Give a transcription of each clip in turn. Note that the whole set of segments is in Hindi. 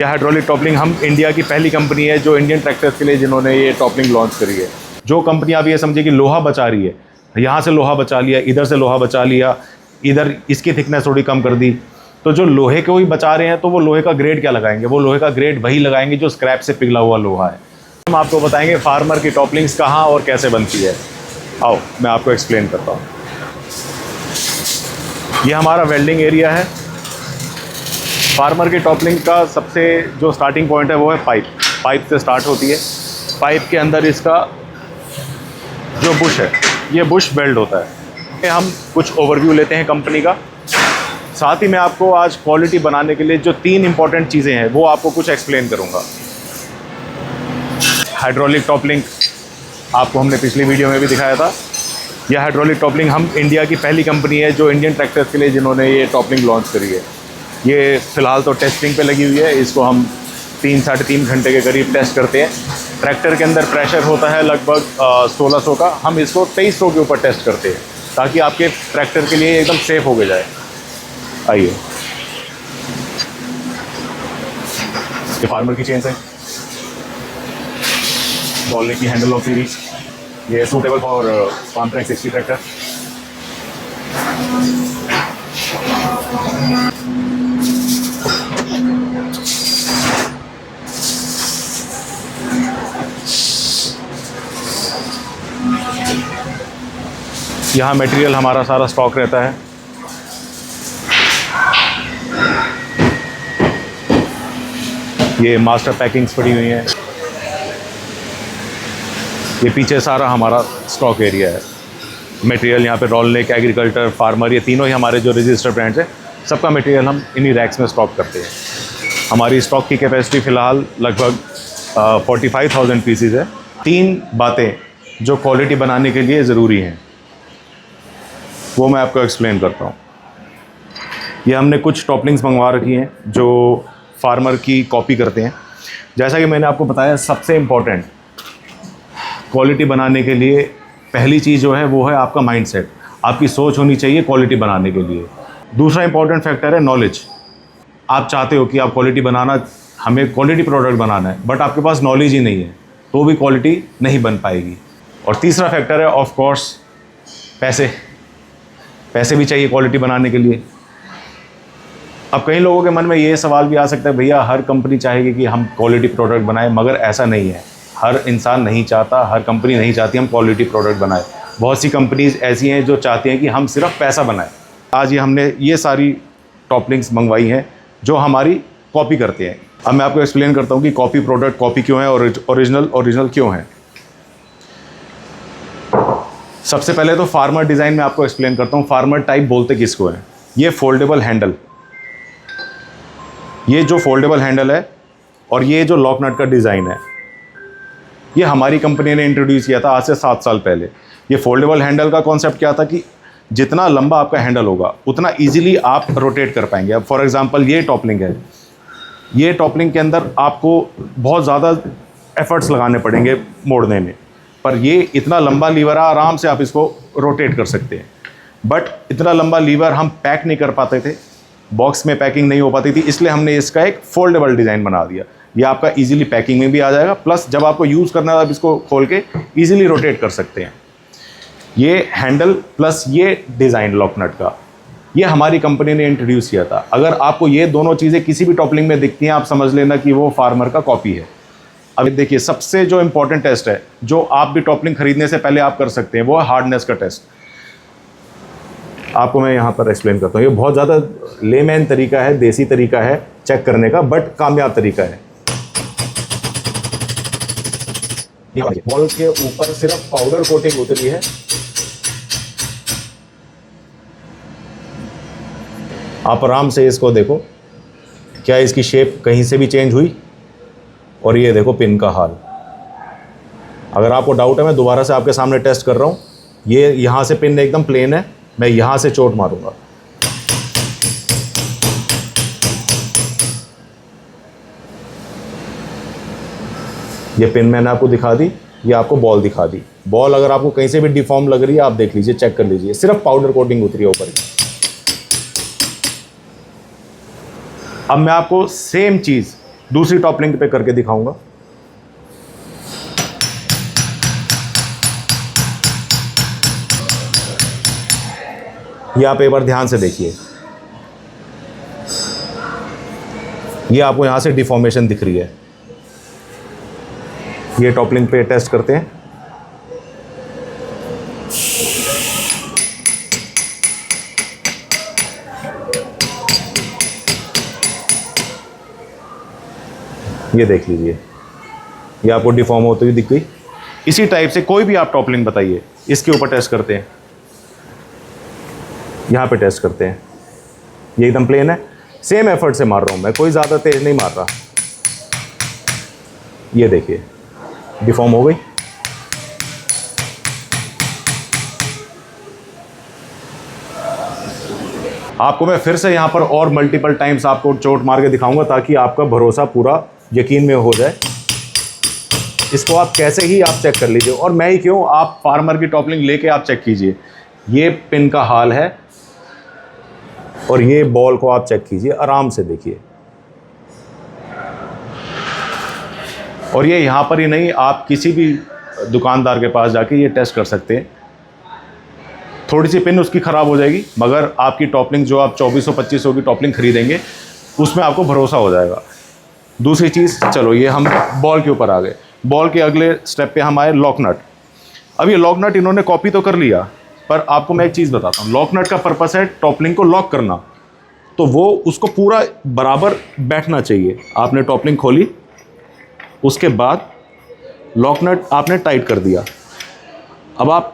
यह हाइड्रोलिक टॉपलिंग हम इंडिया की पहली कंपनी है जो इंडियन ट्रैक्टर्स के लिए जिन्होंने ये टॉपलिंग लॉन्च करी है। जो कंपनी आप ये समझिए कि लोहा बचा रही है, यहाँ से लोहा बचा लिया, इधर से लोहा बचा लिया, इधर इसकी थिकनेस थोड़ी कम कर दी, तो जो लोहे को ही बचा रहे हैं तो वो लोहे का ग्रेड क्या लगाएंगे? वो लोहे का ग्रेड वही लगाएंगे जो स्क्रैप से पिघला हुआ लोहा है। हम आपको बताएंगे फार्मर की टॉपलिंग्स कहाँ और कैसे बनती है। आओ मैं आपको एक्सप्लेन करता हूँ। ये हमारा वेल्डिंग एरिया है। फार्मर की टॉपलिंग का सबसे जो स्टार्टिंग पॉइंट है वो है पाइप से स्टार्ट होती है। पाइप के अंदर इसका जो बुश है, ये बुश वेल्ड होता है। हम कुछ ओवरव्यू लेते हैं कंपनी का, साथ ही मैं आपको आज क्वालिटी बनाने के लिए जो 3 इंपॉर्टेंट चीज़ें हैं वो आपको कुछ एक्सप्लेन करूँगा। हाइड्रोलिक टॉपलिंग आपको हमने पिछली वीडियो में भी दिखाया था। यह हाइड्रोलिक टॉपलिंग हम इंडिया की पहली कंपनी है जो इंडियन ट्रैक्टर्स के लिए जिन्होंने ये टॉपलिंग लॉन्च करी है। ये फ़िलहाल तो टेस्टिंग पे लगी हुई है। इसको हम 3-3.5 घंटे के करीब टेस्ट करते हैं। ट्रैक्टर के अंदर प्रेशर होता है लगभग 1600 का, हम इसको 2300 के ऊपर टेस्ट करते हैं ताकि आपके ट्रैक्टर के लिए एकदम सेफ़ हो के जाए। आइए, ये फार्मर की चेन है, बॉलने की हैंडल ऑफ सीरीज, ये suitable for farm track 60 tractor. यहाँ मटेरियल हमारा सारा स्टॉक रहता है। ये मास्टर पैकिंग्स पड़ी हुई हैं। ये पीछे सारा हमारा स्टॉक एरिया है। मटेरियल यहाँ पे रॉलनेक, एग्रीकल्चर, फार्मर, ये तीनों ही हमारे जो रजिस्टर्ड ब्रांड्स हैं, सबका मटेरियल हम इन्हीं रैक्स में स्टॉक करते हैं। हमारी स्टॉक की कैपेसिटी फ़िलहाल लगभग 45,000 पीसीज है। 3 बातें जो क्वालिटी बनाने के लिए ज़रूरी हैं वो मैं आपको एक्सप्लेन करता हूँ। ये हमने कुछ टॉपलिंग्स मंगवा रखी हैं जो फार्मर की कॉपी करते हैं। जैसा कि मैंने आपको बताया, सबसे इम्पॉर्टेंट क्वालिटी बनाने के लिए पहली चीज़ जो है वो है आपका माइंडसेट। आपकी सोच होनी चाहिए क्वालिटी बनाने के लिए। दूसरा इंपॉर्टेंट फैक्टर है नॉलेज। आप चाहते हो कि आप क्वालिटी बनाना, हमें क्वालिटी प्रोडक्ट बनाना है, बट आपके पास नॉलेज ही नहीं है तो भी क्वालिटी नहीं बन पाएगी। और तीसरा फैक्टर है ऑफ कोर्स पैसे भी चाहिए क्वालिटी बनाने के लिए। अब कई लोगों के मन में ये सवाल भी आ सकता है, भैया हर कंपनी चाहेगी कि हम क्वालिटी प्रोडक्ट बनाएं, मगर ऐसा नहीं है। हर इंसान नहीं चाहता, हर कंपनी नहीं चाहती हम क्वालिटी प्रोडक्ट बनाएं। बहुत सी कंपनीज ऐसी हैं जो चाहती हैं कि हम सिर्फ पैसा बनाएं। आज ये हमने ये सारी टॉपलिंग्स मंगवाई हैं जो हमारी कॉपी करते हैं। अब मैं आपको एक्सप्लेन करता हूँ कि कॉपी प्रोडक्ट कॉपी क्यों है और ओरिजिनल क्यों है। सबसे पहले तो फार्मर डिज़ाइन में आपको एक्सप्लेन करता हूँ। फार्मर टाइप बोलते किसको है? ये फोल्डेबल हैंडल, ये जो फोल्डेबल हैंडल है और ये जो लॉक नट का डिज़ाइन है, ये हमारी कंपनी ने इंट्रोड्यूस किया था आज से 7 साल पहले। ये फोल्डेबल हैंडल का कॉन्सेप्ट क्या था कि जितना लंबा आपका हैंडल होगा उतना इजीली आप रोटेट कर पाएंगे। अब फॉर एग्जांपल ये टॉपलिंग है, ये टॉपलिंग के अंदर आपको बहुत ज़्यादा एफर्ट्स लगाने पड़ेंगे मोड़ने में, पर ये इतना लंबा लीवर है, आराम से आप इसको रोटेट कर सकते हैं। बट इतना लंबा लीवर हम पैक नहीं कर पाते थे, बॉक्स में पैकिंग नहीं हो पाती थी, इसलिए हमने इसका एक फोल्डेबल डिज़ाइन बना दिया। ये आपका इजीली पैकिंग में भी आ जाएगा, प्लस जब आपको यूज़ करना है आप इसको खोल के इजीली रोटेट कर सकते हैं। ये हैंडल प्लस ये डिज़ाइन लॉक नट का, ये हमारी कंपनी ने इंट्रोड्यूस किया था। अगर आपको ये दोनों चीज़ें किसी भी टॉपलिंग में दिखती हैं, आप समझ लेना कि वो फार्मर का कॉपी है। अब देखिए, सबसे जो इंपॉर्टेंट टेस्ट है जो आप भी टॉपलिंग खरीदने से पहले आप कर सकते हैं, वो है हार्डनेस का टेस्ट। आपको मैं यहाँ पर एक्सप्लेन करता हूँ। ये बहुत ज़्यादा लेमैन तरीका है, देसी तरीका है चेक करने का, बट कामयाब तरीका है। बॉल के ऊपर सिर्फ पाउडर कोटिंग उतरी है। आप आराम से इसको देखो, क्या इसकी शेप कहीं से भी चेंज हुई? और ये देखो पिन का हाल। अगर आपको डाउट है, मैं दोबारा से आपके सामने टेस्ट कर रहा हूँ। ये यहाँ से पिन एकदम प्लेन है, मैं यहाँ से चोट मारूंगा, ये पिन मैंने आपको दिखा दी, ये आपको बॉल दिखा दी। बॉल अगर आपको कहीं से भी डिफॉर्म लग रही है, आप देख लीजिए, चेक कर लीजिए, सिर्फ पाउडर कोटिंग उतरी है ऊपर। अब मैं आपको सेम चीज़ दूसरी टॉप लिंक पे करके दिखाऊंगा। ये आप एक बार ध्यान से देखिए, ये आपको यहां से डिफॉर्मेशन दिख रही है। ये टॉप लिंक पे टेस्ट करते हैं। ये देख लीजिए, ये आपको डिफॉर्म होती हुई दिख गई। इसी टाइप से कोई भी आप टॉप लिंक बताइए, इसके ऊपर टेस्ट करते हैं, यहाँ पे टेस्ट करते हैं। ये एकदम प्लेन है, सेम एफर्ट से मार रहा हूँ मैं, कोई ज़्यादा तेज नहीं मार रहा। ये देखिए डिफॉर्म हो गई। आपको मैं फिर से यहाँ पर और मल्टीपल टाइम्स आपको चोट मार के दिखाऊंगा ताकि आपका भरोसा पूरा यकीन में हो जाए। इसको आप कैसे ही आप चेक कर लीजिए, और मैं ही क्यों, आप फार्मर की टॉप लिंक लेके आप चेक कीजिए। ये पिन का हाल है और ये बॉल को आप चेक कीजिए, आराम से देखिए। और ये यहाँ पर ही नहीं, आप किसी भी दुकानदार के पास जाके ये टेस्ट कर सकते हैं। थोड़ी सी पिन उसकी ख़राब हो जाएगी, मगर आपकी टॉप लिंक जो आप 2400-2500 की टॉप लिंक खरीदेंगे उसमें आपको भरोसा हो जाएगा। दूसरी चीज़, चलो ये हम बॉल के ऊपर आ गए। बॉल के अगले स्टेप पे हम आए लॉक नट। अब ये लॉक नट इन्होंने कॉपी तो कर लिया, पर आपको मैं एक चीज़ बताता हूँ। लॉक नट का पर्पस है टॉप लिंक को लॉक करना, तो वो उसको पूरा बराबर बैठना चाहिए। आपने टॉप लिंक खोली, उसके बाद लॉक नट आपने टाइट कर दिया। अब आप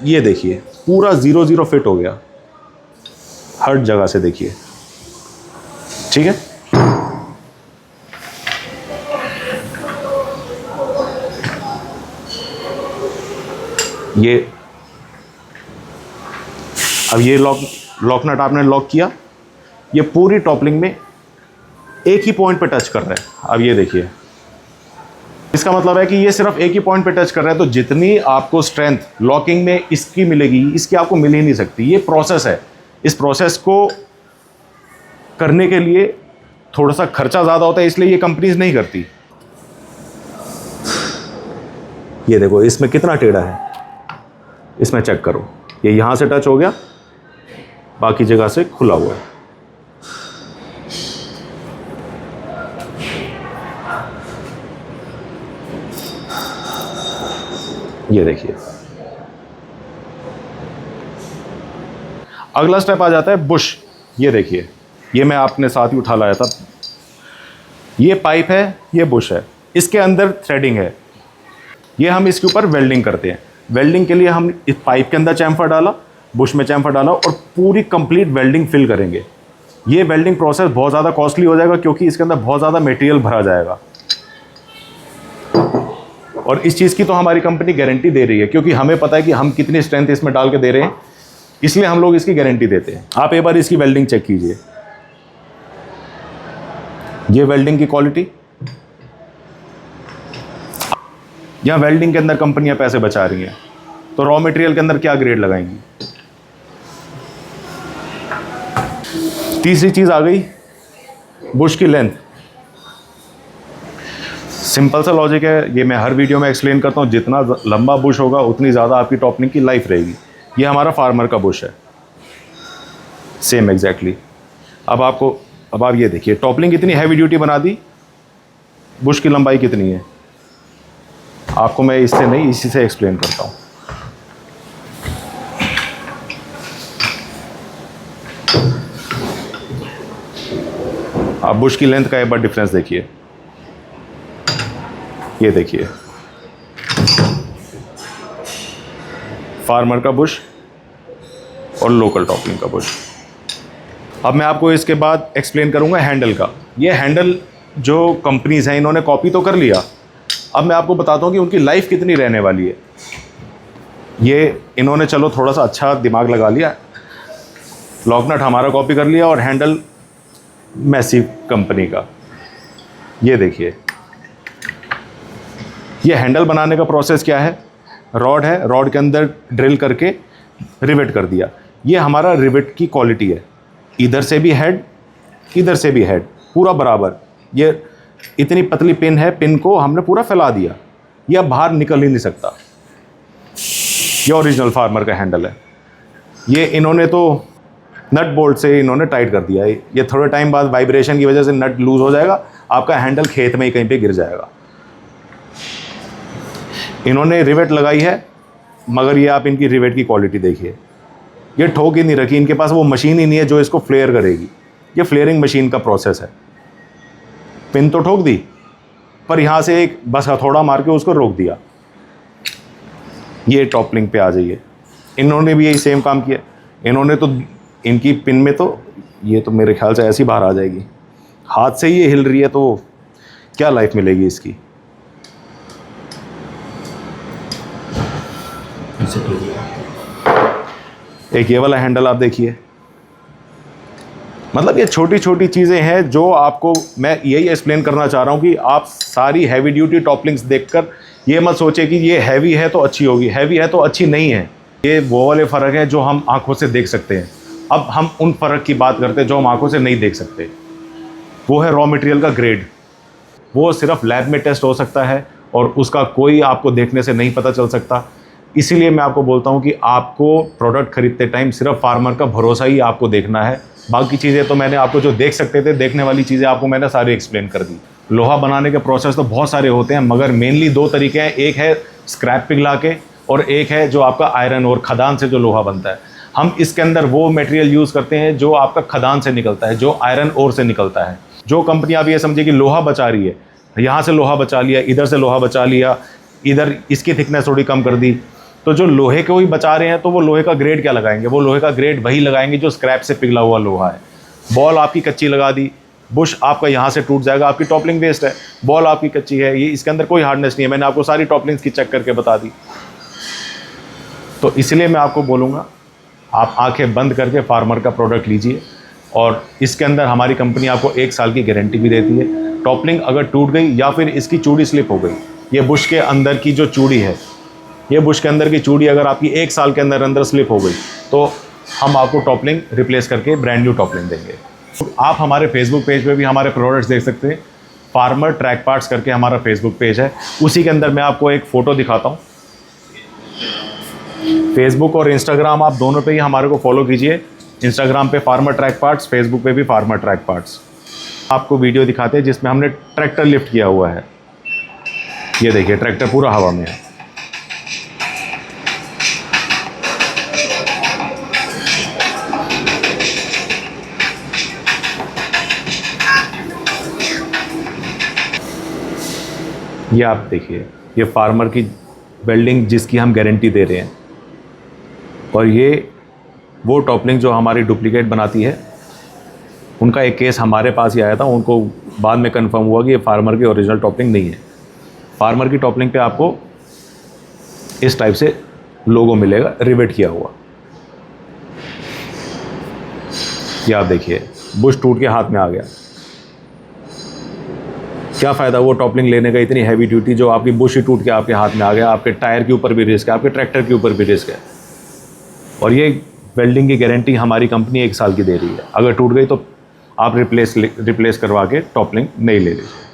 ये देखिए पूरा 0-0 फिट हो गया, हर जगह से देखिए, ठीक है। ये अब ये लॉक नट आपने लॉक किया, ये पूरी टॉप लिंक में एक ही पॉइंट पे टच कर रहा है। अब ये देखिए, इसका मतलब है कि ये सिर्फ एक ही पॉइंट पे टच कर रहा है, तो जितनी आपको स्ट्रेंथ लॉकिंग में इसकी मिलेगी, इसकी आपको मिल ही नहीं सकती। ये प्रोसेस है, इस प्रोसेस को करने के लिए थोड़ा सा खर्चा ज़्यादा होता है, इसलिए ये कंपनीज नहीं करती। ये देखो इसमें कितना टेढ़ा है, इसमें चेक करो, ये यहाँ से टच हो गया, बाकी जगह से खुला हुआ है। ये देखिए, अगला स्टेप आ जाता है बुश। ये देखिए, ये मैं आपने साथ ही उठा लाया था। ये पाइप है, ये बुश है, इसके अंदर थ्रेडिंग है। ये हम इसके ऊपर वेल्डिंग करते हैं। वेल्डिंग के लिए हम इस पाइप के अंदर चैम्फर डाला, बुश में चैम्फर डाला और पूरी कंप्लीट वेल्डिंग फिल करेंगे। ये वेल्डिंग प्रोसेस बहुत ज़्यादा कॉस्टली हो जाएगा क्योंकि इसके अंदर बहुत ज़्यादा मटेरियल भरा जाएगा, और इस चीज़ की तो हमारी कंपनी गारंटी दे रही है क्योंकि हमें पता है कि हम कितनी स्ट्रेंथ इसमें डाल के दे रहे हैं, इसलिए हम लोग इसकी गारंटी देते हैं। आप एक बार इसकी वेल्डिंग चेक कीजिए, ये वेल्डिंग की क्वालिटी। यहाँ वेल्डिंग के अंदर कंपनियां पैसे बचा रही हैं, तो रॉ मटेरियल के अंदर क्या ग्रेड लगाएंगी। तीसरी चीज़ आ गई बुश की लेंथ। सिंपल सा लॉजिक है, ये मैं हर वीडियो में एक्सप्लेन करता हूँ। जितना लंबा बुश होगा उतनी ज़्यादा आपकी टॉप लिंक की लाइफ रहेगी। ये हमारा फार्मर का बुश है, सेम एग्जैक्टली। अब आप ये देखिए, टॉप लिंक इतनी हैवी ड्यूटी बना दी, बुश की लंबाई कितनी है आपको मैं इससे नहीं, इसी से एक्सप्लेन करता हूँ। आप बुश की लेंथ का एक बार डिफरेंस देखिए, ये देखिए फार्मर का बुश और लोकल टॉप लिंक का बुश। अब मैं आपको इसके बाद एक्सप्लेन करूंगा हैंडल का। ये हैंडल जो कंपनीज हैं इन्होंने कॉपी तो कर लिया, अब मैं आपको बताता हूँ कि उनकी लाइफ कितनी रहने वाली है। ये इन्होंने चलो थोड़ा सा अच्छा दिमाग लगा लिया, लॉक नट हमारा कॉपी कर लिया और हैंडल मैसिव कंपनी का। ये देखिए, ये हैंडल बनाने का प्रोसेस क्या है, रॉड है, रॉड के अंदर ड्रिल करके रिवेट कर दिया। ये हमारा रिवेट की क्वालिटी है, इधर से भी हेड, इधर से भी हेड, पूरा बराबर। ये इतनी पतली पिन है, पिन को हमने पूरा फैला दिया, ये अब बाहर निकल ही नहीं सकता। ये ओरिजिनल फार्मर का हैंडल है। ये इन्होंने तो नट बोल्ट से इन्होंने टाइट कर दिया है। ये थोड़े टाइम बाद वाइब्रेशन की वजह से नट लूज़ हो जाएगा, आपका हैंडल खेत में ही कहीं पे गिर जाएगा। इन्होंने रिवेट लगाई है, मगर ये आप इनकी रिवेट की क्वालिटी देखिए, ये ठोक ही नहीं रखी। इनके पास वो मशीन ही नहीं है जो इसको फ्लेयर करेगी। ये फ्लेयरिंग मशीन का प्रोसेस है। पिन तो ठोक दी, पर यहाँ से एक बस हथौड़ा मार के उसको रोक दिया। ये टॉप लिंक पे आ जाइए, इन्होंने भी यही सेम काम किया। इन्होंने तो इनकी पिन में तो ये तो मेरे ख्याल से ऐसी बाहर आ जाएगी, हाथ से ही ये हिल रही है, तो क्या लाइफ मिलेगी इसकी। एक ये वाला हैंडल आप देखिए। मतलब ये छोटी छोटी चीज़ें हैं जो आपको मैं यही एक्सप्लेन करना चाह रहा हूँ कि आप सारी हैवी ड्यूटी टॉप लिंक्स देखकर ये मत सोचे कि ये हैवी है तो अच्छी होगी, हैवी है तो अच्छी नहीं है। ये वो वाले फ़र्क हैं जो हम आंखों से देख सकते हैं। अब हम उन फ़र्क की बात करते हैं जो हम आंखों से नहीं देख सकते। वो है रॉ मटेरियल का ग्रेड। वो सिर्फ लैब में टेस्ट हो सकता है और उसका कोई आपको देखने से नहीं पता चल सकता। इसीलिए मैं आपको बोलता हूँ कि आपको प्रोडक्ट खरीदते टाइम सिर्फ फार्मर का भरोसा ही आपको देखना है। बाकी चीज़ें तो मैंने आपको जो देख सकते थे, देखने वाली चीज़ें आपको मैंने सारी एक्सप्लेन कर दी। लोहा बनाने के प्रोसेस तो बहुत सारे होते हैं, मगर मेनली दो तरीके हैं। एक है स्क्रैप पिघला के और एक है जो आपका आयरन और खदान से जो लोहा बनता है। हम इसके अंदर वो मटेरियल यूज़ करते हैं जो आपका खदान से निकलता है, जो आयरन ओर से निकलता है। जो कंपनी आप ये समझिए कि लोहा बचा रही है, यहाँ से लोहा बचा लिया, इधर से लोहा बचा लिया, इधर इसकी थिकनेस थोड़ी कम कर दी, तो जो लोहे को ही बचा रहे हैं तो वो लोहे का ग्रेड क्या लगाएंगे? वो लोहे का ग्रेड वही लगाएंगे जो स्क्रैप से पिघला हुआ लोहा है। बॉल आपकी कच्ची लगा दी, बुश आपका यहाँ से टूट जाएगा, आपकी टॉपलिंग वेस्ट है। बॉल आपकी कच्ची है, ये इसके अंदर कोई हार्डनेस नहीं है। मैंने आपको सारी टॉपलिंग्स की चेक करके बता दी। तो इसलिए मैं आपको बोलूँगा, आप आंखें बंद करके फार्मर का प्रोडक्ट लीजिए। और इसके अंदर हमारी कंपनी आपको 1 साल की गारंटी भी देती है। टॉपलिंग अगर टूट गई या फिर इसकी चूड़ी स्लिप हो गई, ये बुश के अंदर की जो चूड़ी है, ये बुश के अंदर की चूड़ी अगर आपकी 1 साल के अंदर स्लिप हो गई, तो हम आपको टॉपलिंग रिप्लेस करके ब्रांड न्यू टॉपलिंग देंगे। तो आप हमारे फेसबुक पेज पे भी हमारे प्रोडक्ट्स देख सकते हैं। फार्मर ट्रैक पार्ट्स करके हमारा फेसबुक पेज है, उसी के अंदर मैं आपको एक फ़ोटो दिखाता हूँ। फेसबुक और इंस्टाग्राम आप दोनों पे ही हमारे को फॉलो कीजिए। इंस्टाग्राम पे फार्मर ट्रैक पार्ट्स, फेसबुक पे भी फार्मर ट्रैक पार्ट्स। आपको वीडियो दिखाते हैं जिसमें हमने ट्रैक्टर लिफ्ट किया हुआ है। ये देखिए, ट्रैक्टर पूरा हवा में है। ये आप देखिए, ये फार्मर की वेल्डिंग जिसकी हम गारंटी दे रहे हैं, और ये वो टॉपलिंग जो हमारी डुप्लीकेट बनाती है। उनका एक केस हमारे पास ही आया था, उनको बाद में कंफर्म हुआ कि ये फार्मर की ओरिजिनल टॉपलिंग नहीं है। फार्मर की टॉपलिंग पे आपको इस टाइप से लोगो मिलेगा रिवेट किया हुआ। ये आप देखिए, बुश टूट के हाथ में आ गया। क्या फ़ायदा वो टॉपलिंग लेने का, इतनी हैवी ड्यूटी, जो आपकी बुश ही टूट के आपके हाथ में आ गया। आपके टायर के ऊपर भी रिस्क है, आपके ट्रैक्टर के ऊपर भी रिस्क है। और ये वेल्डिंग की गारंटी हमारी कंपनी 1 साल की दे रही है। अगर टूट गई तो आप रिप्लेस करवा के टॉपलिंग नहीं ले लीजिए।